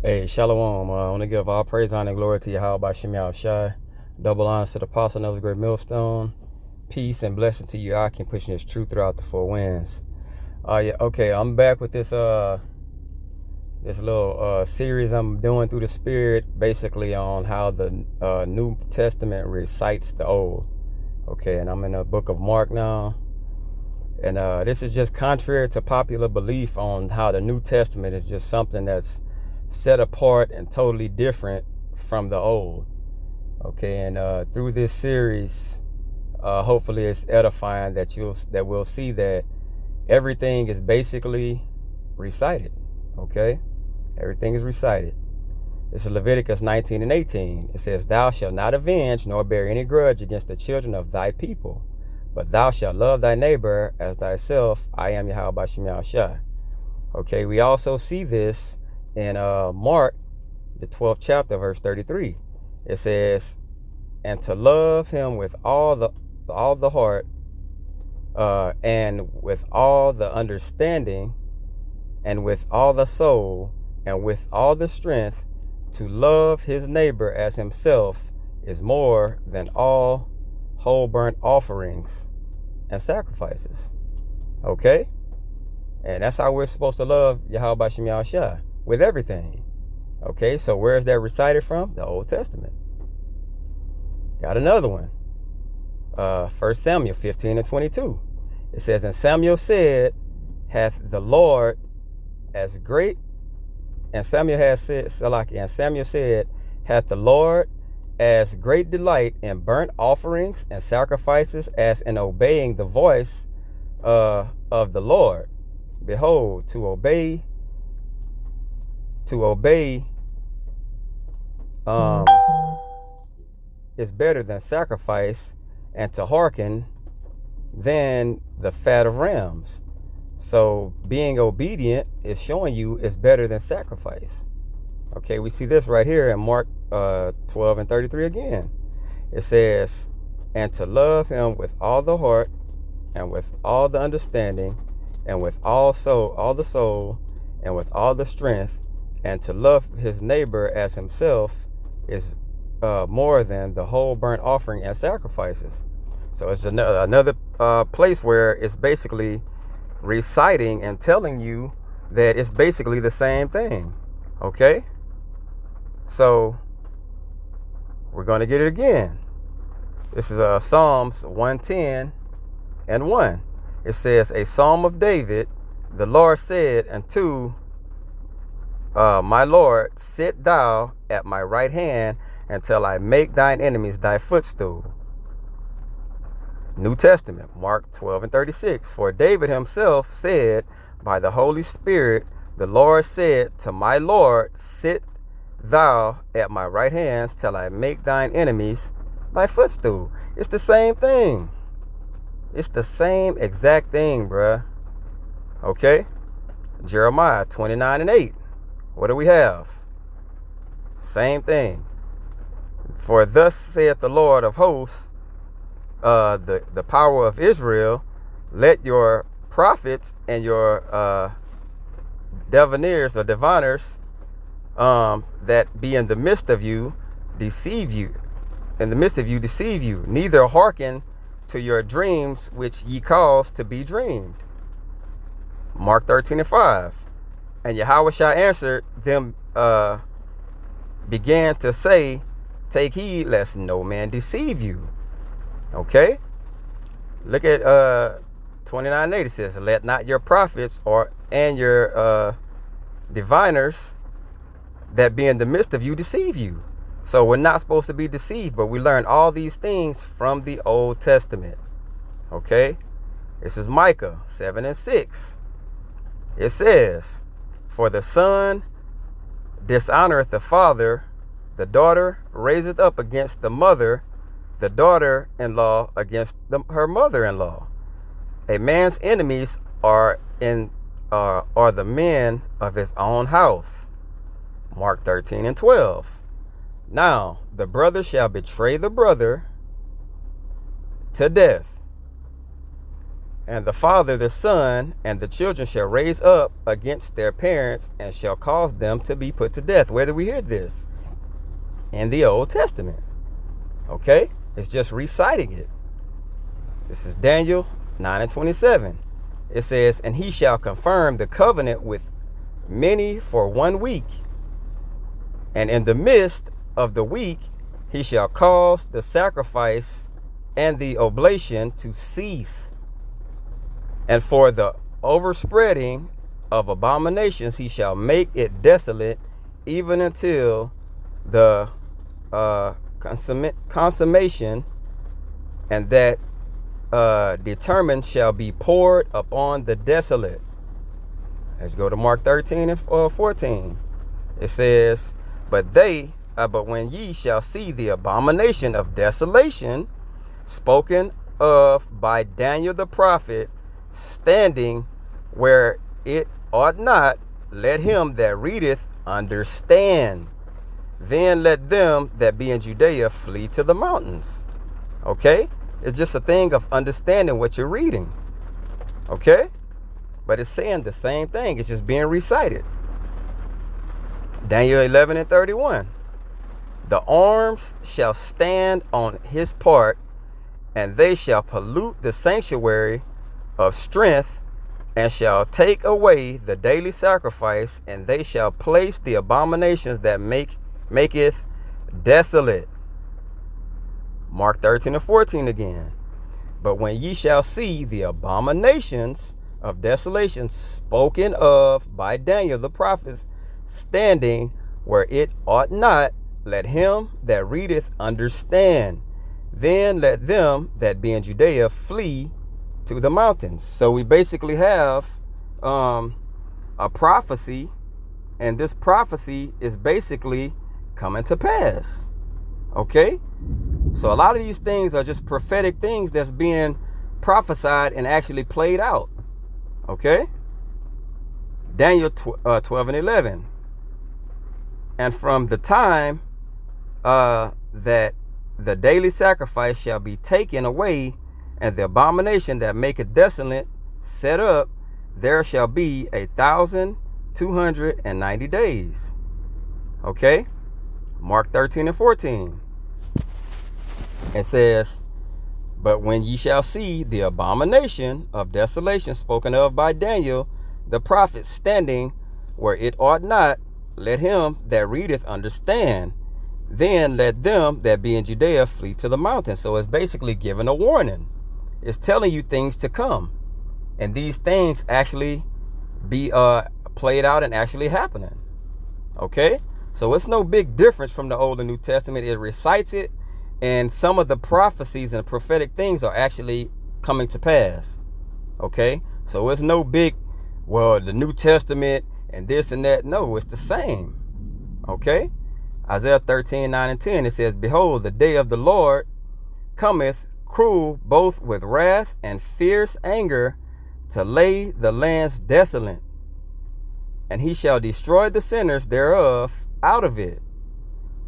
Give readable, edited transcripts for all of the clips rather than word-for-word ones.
Hey, Shalom. I want to give all praise, honor, and glory to Yahweh by Shemi Shai. Double honors to the apostle of the great millstone. Peace and blessing to you. I can push this truth throughout the four winds. Yeah, okay, I'm back with this little series I'm doing through the Spirit, basically on how the New Testament recites the Old. Okay, and I'm in the book of Mark now. And this is just contrary to popular belief on how the New Testament is just something that's set apart and totally different from the old. Okay, and through this series, hopefully it's edifying that we'll see that everything is basically recited. Okay, everything is recited. This is Leviticus 19 and 18. It says, "Thou shalt not avenge nor bear any grudge against the children of thy people, but thou shalt love thy neighbor as thyself. I am Yahweh by Shemi Shai." Okay, we also see this in Mark, the 12th chapter, verse 33. It says, "And to love him with all the heart, and with all the understanding, and with all the soul, and with all the strength, to love his neighbor as himself, is more than all whole burnt offerings and sacrifices." Okay? And that's how we're supposed to love Yahweh by Shemi Shai, with everything. Okay, so where is that recited from? The Old Testament. Got another one. 1 Samuel 15 and 22. It says, "And Samuel said, hath the Lord as great," and Samuel said, "hath the Lord as great delight in burnt offerings and sacrifices as in obeying the voice of the Lord. Behold, to obey is better than sacrifice, and to hearken than the fat of rams." So being obedient is showing you is better than sacrifice. Okay, we see this right here in Mark 12 and 33 again. It says, "And to love him with all the heart, and with all the understanding, and with all the soul, and with all the strength, and to love his neighbor as himself, is more than the whole burnt offering and sacrifices." So it's another place where it's basically reciting and telling you that it's basically the same thing. Okay? So we're going to get it again. This is Psalms 110 and 1. It says, "A psalm of David, the Lord said unto my Lord, sit thou at my right hand until I make thine enemies thy footstool." New Testament, Mark 12 and 36. "For David himself said by the Holy Spirit, the Lord said to my Lord, sit thou at my right hand till I make thine enemies thy footstool." It's the same thing. It's the same exact thing, bruh. Okay? Jeremiah 29 and 8. What do we have? Same thing. "For thus saith the Lord of hosts, the power of Israel, let your prophets and your diviners or diviners that be in the midst of you deceive you. Neither hearken to your dreams which ye cause to be dreamed." Mark 13 and 5. "And Yahweh shall answer them, began to say, take heed lest no man deceive you." Okay? Look at 29 and 8. It says, "Let not your prophets and your diviners that be in the midst of you deceive you." So we're not supposed to be deceived, but we learn all these things from the Old Testament. Okay? This is Micah 7 and 6. It says, "For the son dishonoreth the father, the daughter raiseth up against the mother, the daughter-in-law against her mother-in-law. A man's enemies are the men of his own house." Mark 13 and 12. "Now the brother shall betray the brother to death, And the father, the son, and the children shall raise up against their parents and shall cause them to be put to death. Where do we hear this? In the Old Testament. Okay? It's just reciting it. This is Daniel 9:27. It says, and he shall confirm the covenant with many for 1 week. And in the midst of the week, he shall cause the sacrifice and the oblation to cease. And for the overspreading of abominations, he shall make it desolate, even until the consummation, and that determined shall be poured upon the desolate. Let's go to Mark 13 and 14. It says, but when ye shall see the abomination of desolation spoken of by Daniel the prophet, standing where it ought not, let him that readeth understand. Then let them that be in Judea flee to the mountains. Okay? It's just a thing of understanding what you're reading. Okay? But it's saying the same thing. It's just being recited. Daniel 11 and 31. The arms shall stand on his part, and they shall pollute the sanctuary of strength, and shall take away the daily sacrifice, and they shall place the abominations that maketh desolate. Mark 13 and 14 again. But when ye shall see the abominations of desolation spoken of by Daniel the prophet, standing where it ought not, let him that readeth understand. Then let them that be in Judea flee to the mountains. So we basically have a prophecy, and this prophecy is basically coming to pass. Okay? So a lot of these things are just prophetic things that's being prophesied and actually played out. Okay? Daniel 12 and 11. And from the time that the daily sacrifice shall be taken away, and the abomination that maketh desolate set up, there shall be 1,290 days. Okay? Mark 13 and 14. It says, but when ye shall see the abomination of desolation spoken of by Daniel the prophet, standing where it ought not, let him that readeth understand. Then let them that be in Judea flee to the mountains. So it's basically giving a warning. It's telling you things to come. And these things actually be played out and actually happening. Okay? So it's no big difference from the Old and New Testament. It recites it, and some of the prophecies and prophetic things are actually coming to pass. Okay? So it's no big, well, the New Testament and this and that. No, it's the same. Okay? Isaiah 13, 9 and 10, it says, behold, the day of the Lord cometh cruel, both with wrath and fierce anger, to lay the lands desolate. And he shall destroy the sinners thereof out of it.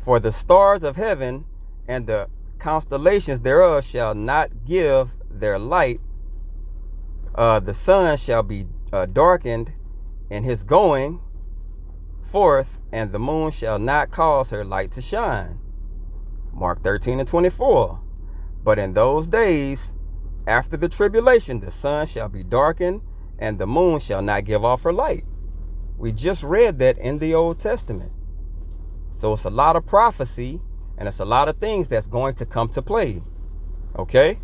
For the stars of heaven and the constellations thereof shall not give their light. The sun shall be darkened in his going forth, and the moon shall not cause her light to shine. Mark 13 and 24. But in those days, after the tribulation, the sun shall be darkened, and the moon shall not give off her light. We just read that in the Old Testament. So it's a lot of prophecy, and it's a lot of things that's going to come to play. Okay?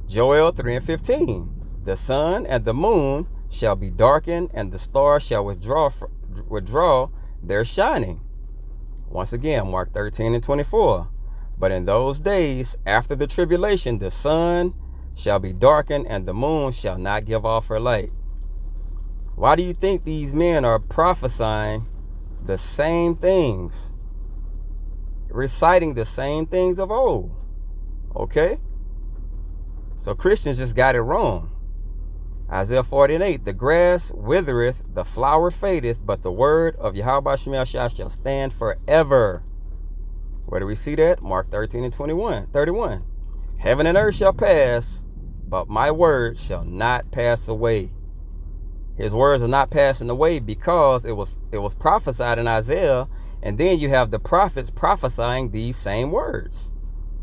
Joel 3 and 15. The sun and the moon shall be darkened, and the stars shall withdraw their shining. Once again, Mark 13 and 24. But in those days, after the tribulation, the sun shall be darkened, and the moon shall not give off her light. Why do you think these men are prophesying the same things, reciting the same things of old? Okay? So Christians just got it wrong. Isaiah 48, the grass withereth, the flower fadeth, but the word of Yahweh shall stand forever. Where do we see that? Mark 13 and 31. Heaven and earth shall pass, but my word shall not pass away. His words are not passing away because it was prophesied in Isaiah, and then you have the prophets prophesying these same words.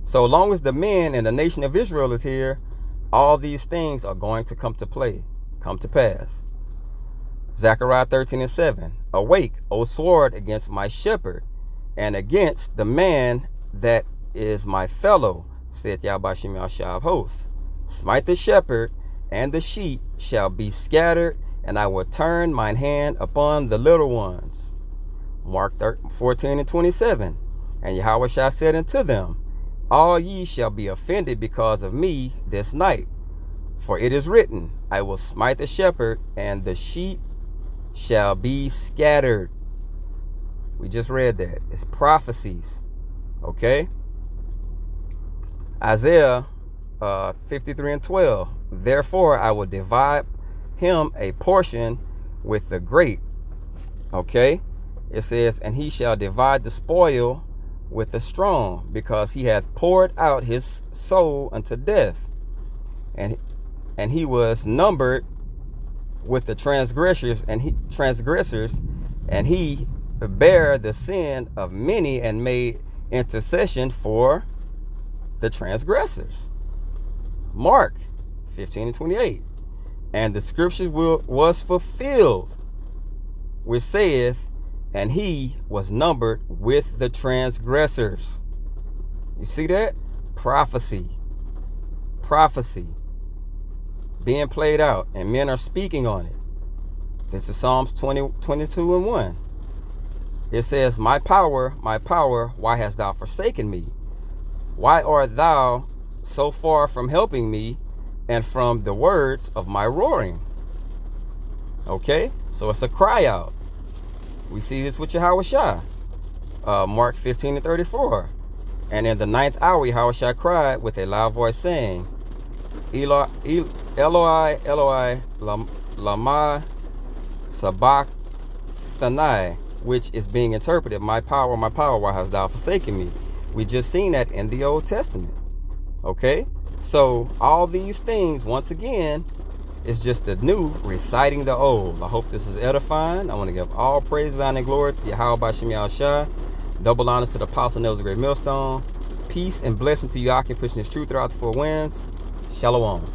So long as the men and the nation of Israel is here, all these things are going to come to pass. Zechariah 13:7. Awake, O sword, against my shepherd, and against the man that is my fellow, saith Yahweh Shem Yahshua of hosts. Smite the shepherd, and the sheep shall be scattered, and I will turn mine hand upon the little ones. Mark 14:27. And Yahweh shall said unto them, all ye shall be offended because of me this night. For it is written, I will smite the shepherd, and the sheep shall be scattered. We just read that. It's prophecies. Okay? Isaiah 53:12. Therefore I will divide him a portion with the great. Okay? It says, and he shall divide the spoil with the strong, because he hath poured out his soul unto death. And he was numbered with the transgressors, and he bare the sin of many, and made intercession for the transgressors. Mark 15:28. And the scriptures was fulfilled, which saith, and he was numbered with the transgressors. You see that? Prophecy being played out, and men are speaking on it. This is Psalms 22:1. It says, my power, why hast thou forsaken me? Why art thou so far from helping me, and from the words of my roaring? Okay, so it's a cry out. We see this with Yahweh Shai. Mark 15:34. And in the ninth hour Yahweh Shai cried with a loud voice, saying, Eloi, Eloi, lama sabachthani, which is being interpreted, my power, why hast thou forsaken me? We just seen that in the Old Testament. Okay, so all these things, once again, it's just the new reciting the old. I hope this was edifying. I want to give all praise, honor, and glory to Yahweh Shem Yahshua. Double honors to the Apostle Nails of Great Millstone. Peace and blessing to you, occupation is true throughout the four winds. Shalom.